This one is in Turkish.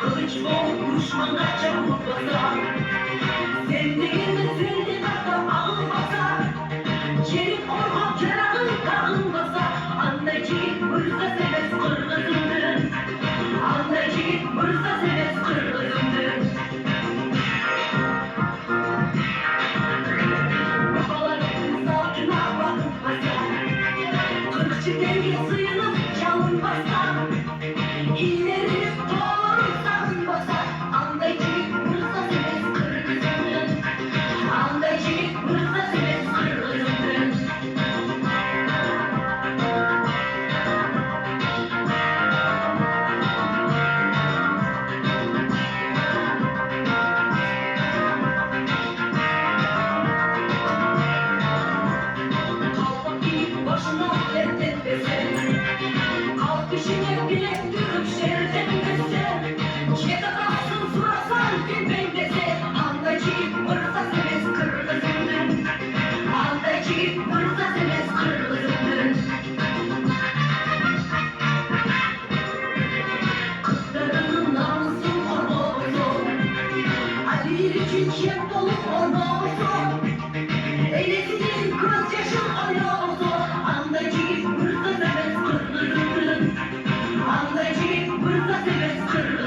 Kılıç bol düşmana çabuk basar. Sevdiğini sevdi adam ağır basar. Çelik orhan kerahın kanın basar. Anneciğim hırsa seves kırgızımdır. Anneciğim hırsa seves kırgızımdır. Babaların saatine bakıp basar. Kırkçı denge suyunu çalın basar. İlleri doğru sağın basar. Anneciğim hırsa seves kırgızımdır. Anneciğim hırsa seves kırgızımdır. Kalkıp giyip başına reddetmesin. Kalkışını bile dürüp şerretmesin. Çete kalsın surasan bir beklese. Anneciğim hırsa seves kırgızımdır. Anneciğim hırsa seves kırgızımdır. Kızlarının namusu orada olsun. Ali için şef dolu orada olsun. Eylesinin göz yaşın orada olsun. Anneciğim hırsa seves kırgızımdır. Anneciğim hırsa seves kırgızımdır.